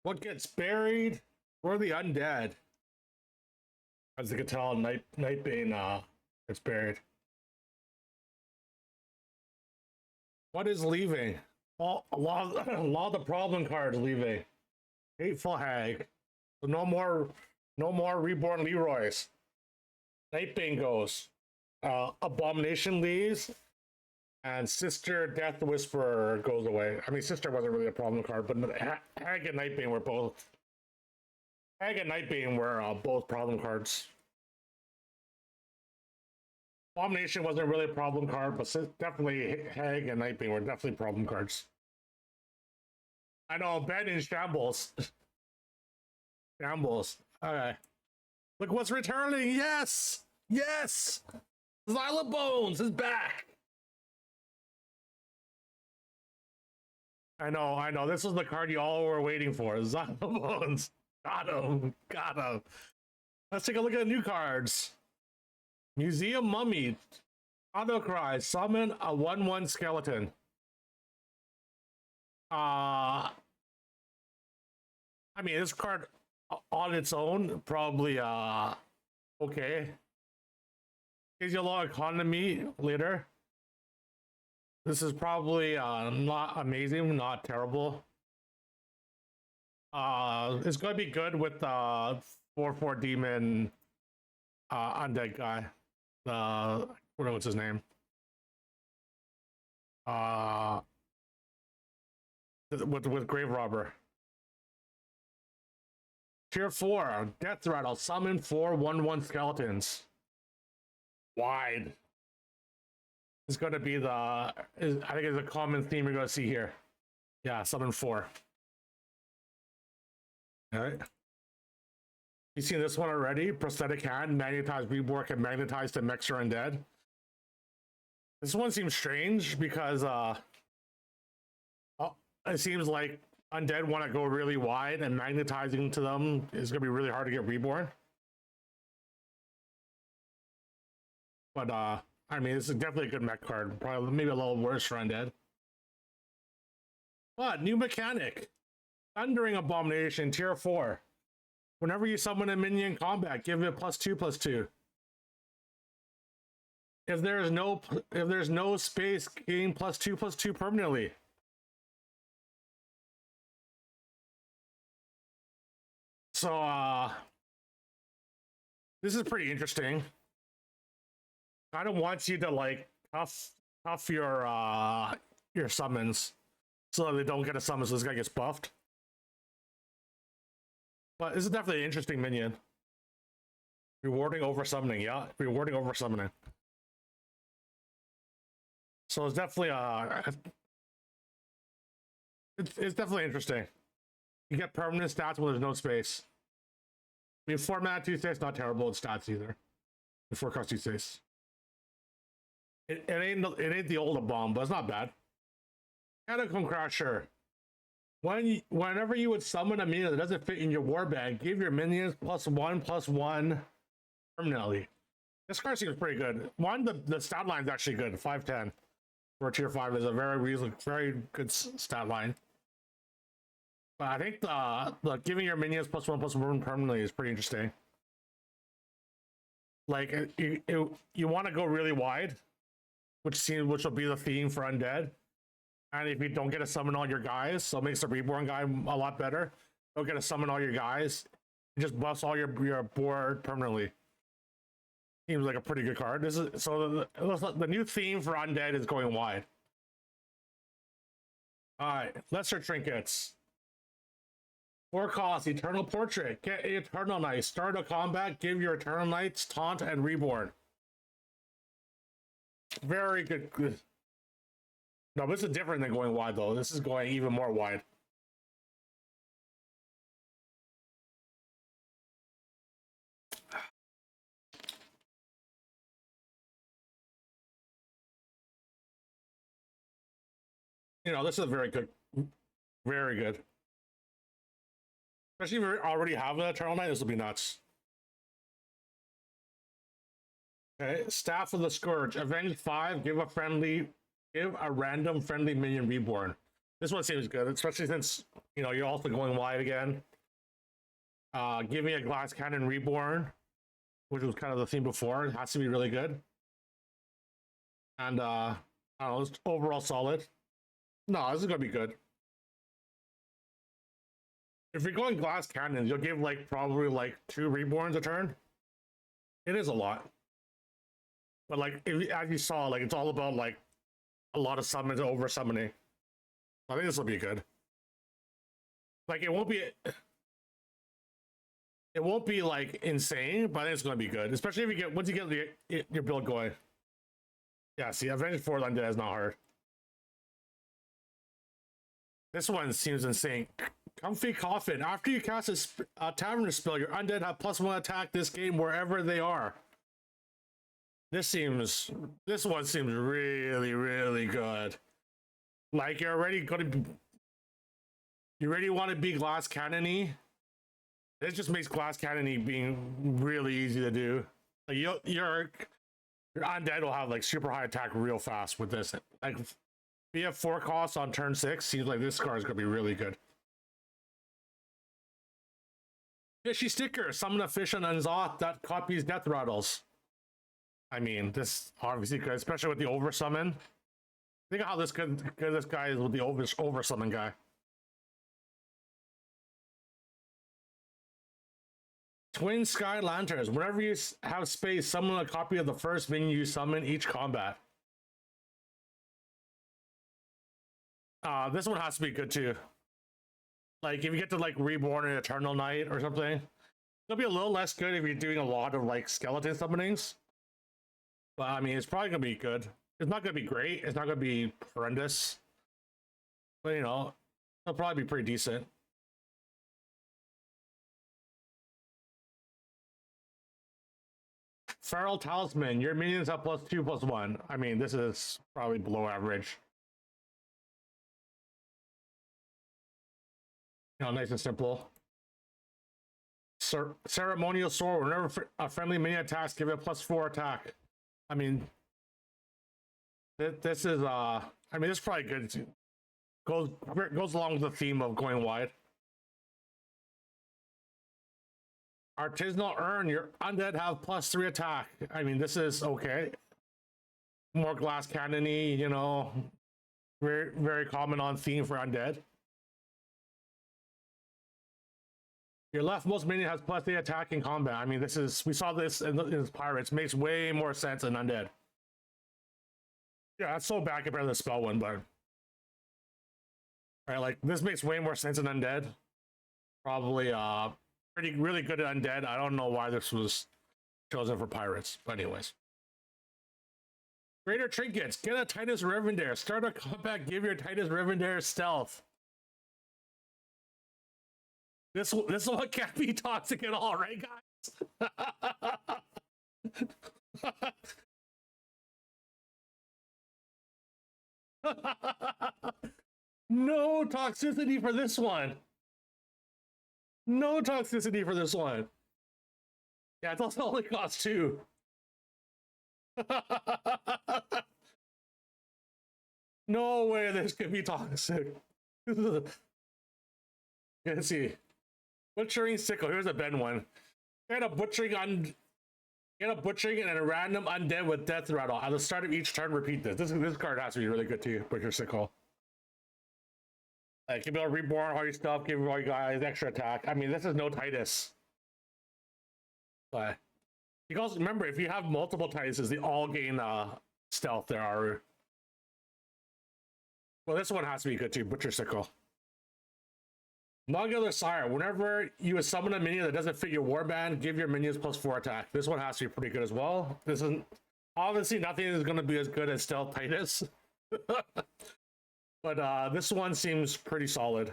What gets buried? We're the undead. As you can tell, Nightbane gets buried. What is leaving? Well, a lot of the problem cards leaving. Hateful Hag. So no more Reborn Leroy's. Nightbane goes. Abomination leaves. And Sister Death Whisperer goes away. I mean, Sister wasn't really a problem card, but Hag and Nightbane were both. Hag and Nightbane were both problem cards. Abomination wasn't really a problem card, but definitely Hag and Nightbane were definitely problem cards. I know, Ben in shambles. Shambles. Okay. Look what's returning! Yes! Yes! Xylobones is back! I know. This was the card you all were waiting for. Xylobones. Got him. Let's take a look at the new cards. Museum Mummy. Autocry. Summon a 1/1 skeleton. I mean, this card on its own, probably okay. Gives you a lot of economy later. This is probably not amazing, not terrible. It's gonna be good with the 4/4 demon undead guy. What's his name? With Grave Robber. Tier 4, Death Rattle. Summon 4 1/1 skeletons. Wide. It's going to be I think it's a common theme you're going to see here. Yeah, summon 4. All right. You seen this one already? Prosthetic Hand, Magnetized Reborn, and Magnetized to Mexer Undead. This one seems strange because it seems like Undead want to go really wide, and magnetizing to them is going to be really hard to get reborn. But I mean, this is definitely a good mech card. Probably maybe a little worse for Undead. But new mechanic. Thundering Abomination, tier 4. Whenever you summon a minion in combat, give it +2/+2. If there's no space, gain +2/+2 permanently. So this is pretty interesting. Kind of wants you to like tough your summons so that they don't get a summon, so this guy gets buffed. But this is definitely an interesting minion. Rewarding over summoning, yeah. Rewarding over summoning. So it's definitely it's definitely interesting. You get permanent stats when there's no space. I mean, 4 mana 2 states not terrible in stats either. 4 cost 2 states. It ain't the old bomb, but it's not bad. Catacomb Crasher. Whenever you would summon a minion that doesn't fit in your warband, give your minions +1/+1 permanently. This card seems pretty good. The stat line is actually good. 5/10 for tier 5 is a very good stat line. But I think the giving your minions +1/+1 permanently is pretty interesting. Like you want to go really wide, which will be the theme for Undead. And if you don't get to summon all your guys, so it makes the reborn guy a lot better. Don't get to summon all your guys. It just buffs all your board permanently. Seems like a pretty good card. This is so the new theme for Undead is going wide. Alright, lesser trinkets. 4 costs, Eternal Portrait. Get Eternal Knight. Start a combat, give your Eternal Knights Taunt and Reborn. Very good. No, this is different than going wide, though. This is going even more wide. You know, this is very good. Very good. Especially if you already have an Eternal Knight, this will be nuts. Okay, Staff of the Scourge. Avenge 5, give a random friendly minion reborn. This one seems good, especially since You know, you're also going wide again. Give me a glass cannon reborn, which was kind of the theme before. It has to be really good. And I don't know, it's overall solid. No, this is gonna be good. If you're going glass cannons, you'll give like probably like 2 reborns a turn. It is a lot. But like as you saw, like it's all about like a lot of summons over summoning. I think this will be good. Like it won't be like insane, but I think it's gonna be good. Especially if you get once you get your build going. Yeah, see, Avenged 4 Undead is not hard. This one seems insane. Comfy Coffin. After you cast a Tavern spell, your undead have +1 attack this game wherever they are. This one seems really, really good. Like you're already gonna be, you already want to be glass cannon-y. This just makes glass cannon-y being really easy to do. Like your undead will have like super high attack real fast with this. Like if you have 4 costs on turn 6, seems like this card is gonna be really good. Fishy sticker. Summon a fish on Unzoth that copies death rattles. I mean, this obviously could, especially with the over summon. Think of how this this guy is with the over summon guy. Twin Sky Lanterns. Whenever you have space, summon a copy of the first minion you summon each combat. This one has to be good too. Like if you get to like Reborn and Eternal Night or something, it'll be a little less good if you're doing a lot of like skeleton summonings. But I mean, it's probably gonna be good. It's not gonna be great. It's not gonna be horrendous. But you know, it'll probably be pretty decent. Feral Talisman. Your minions have +2/+1. I mean, this is probably below average. You know, nice and simple. Ceremonial Sword. Whenever a friendly minion attacks, give it +4 attack. I mean, this is I mean, this is probably good. Goes along with the theme of going wide. Artisanal Urn. Your undead have +3 attack. I mean, this is okay. More glass cannon-y, you know, very very common on theme for undead. Your leftmost minion has +8 attack in combat. I mean, this is, we saw this in Pirates. Makes way more sense than Undead. Yeah, that's so bad compared to the spell one, but right, like this makes way more sense than Undead. Probably really good at Undead. I don't know why this was chosen for Pirates, but anyways. Greater Trinkets. Get a Titus Revendare. Start a combat. Give your Titus Revendare stealth. This one can't be toxic at all, right, guys? No toxicity for this one. No toxicity for this one. Yeah, it's also only cost 2. No way this could be toxic. Let's see. Butchering Sickle. Here's a Ben one. Get a butchering and a random undead with death rattle. At the start of each turn, repeat this. This card has to be really good too. Butcher Sickle. Like, you'll be able to reborn all your stuff, give all you guys extra attack. I mean, this is no Titus. But you guys remember, if you have multiple Tituses, they all gain stealth there are. Well, this one has to be good too. Butcher Sickle. Nogular Sire. Whenever you summon a minion that doesn't fit your warband, give your minions +4 attack. This one has to be pretty good as well. This isn't, obviously nothing is going to be as good as Stealth Titus. But this one seems pretty solid.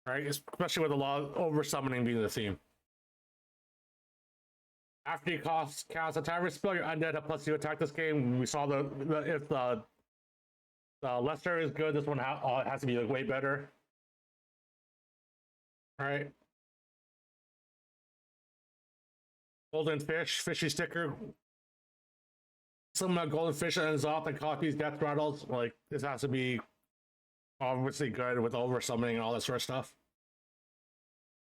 Right? Especially with a lot of over summoning being the theme. After you cast a Tavern spell, your undead have +2 attack this game. We saw if the Lesser is good, this one has to be like way better. All right. Golden Fish, Fishy Sticker. Summon a Golden Fish and Unzoth that copies death rattles. Like, this has to be obviously good with over summoning and all that sort of stuff.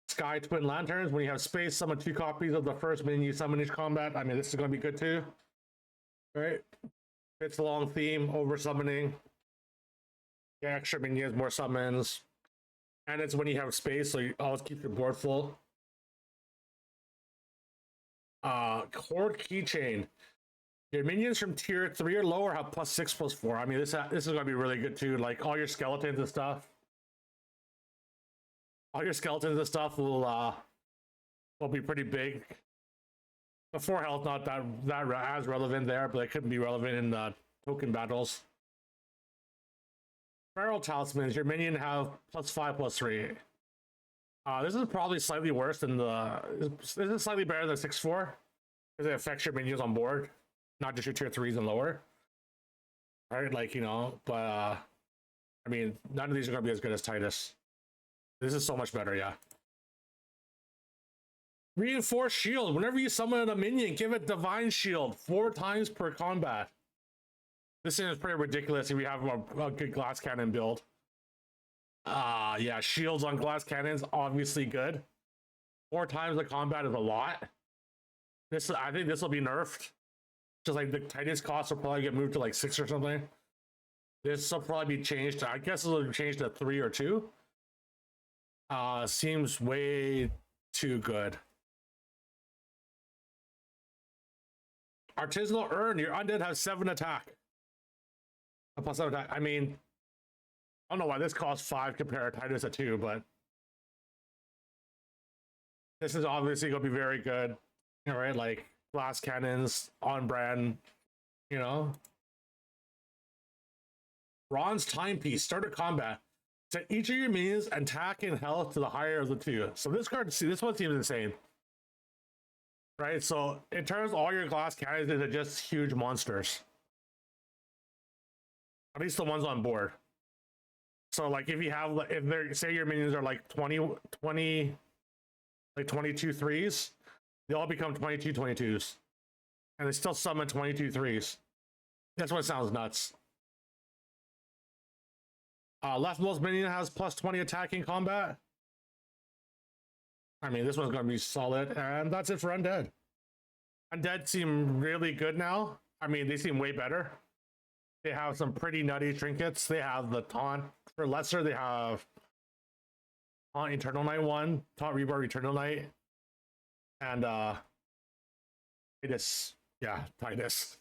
Sky Twin Lanterns, when you have space, summon 2 copies of the first minion you summon each combat. I mean, this is going to be good too. Right? Fits the long theme, over summoning. Yeah, extra minions, more summons. And it's when you have space, so you always keep your board full. Cord Keychain. Your minions from tier 3 or lower have +6/+4. I mean, this is going to be really good too. Like all your skeletons and stuff. All your skeletons and stuff will be pretty big. The 4 health not that as relevant there, but it could be relevant in the token battles. Feral Talismans. Your minion have +5/+3. This is probably slightly worse than this is slightly better than 6/4 because it affects your minions on board, not just your tier 3s and lower. Right, like, you know, but I mean, none of these are gonna be as good as Titus. This is so much better, yeah. Reinforced Shield. Whenever you summon a minion, give it Divine Shield 4 times per combat. This thing is pretty ridiculous if you have a good glass cannon build. Yeah, shields on glass cannons, obviously good. 4 times the combat is a lot. I think this will be nerfed. Just like the Titus cost will probably get moved to like 6 or something. This will probably be changed to, I guess it'll be changed to 3 or 2. Seems way too good. Artisanal Urn. Your undead has 7 attack. A +7 attack. I mean, I don't know why this costs 5 compared to Titus at 2, but this is obviously going to be very good. All right, like glass cannons on brand, you know. Bronze Timepiece. Start a combat. Set each of your minions attack and health to the higher of the 2. So this card, see, this one seems insane. Right, so it turns all your glass cannons into just huge monsters. At least the ones on board. So like if you have, if they're, say your minions are like 20 like 22 3s, they all become 22 22s. And they still summon 22 3s. That's what sounds nuts. Leftmost minion has +20 attacking combat. I mean, this one's going to be solid. And that's it for Undead. Undead seem really good now. I mean, they seem way better. They have some pretty nutty trinkets. They have the Taunt. For lesser, they have Taunt Eternal Night 1, Taunt Rebar Eternal Night, and Titus. Yeah, Titus.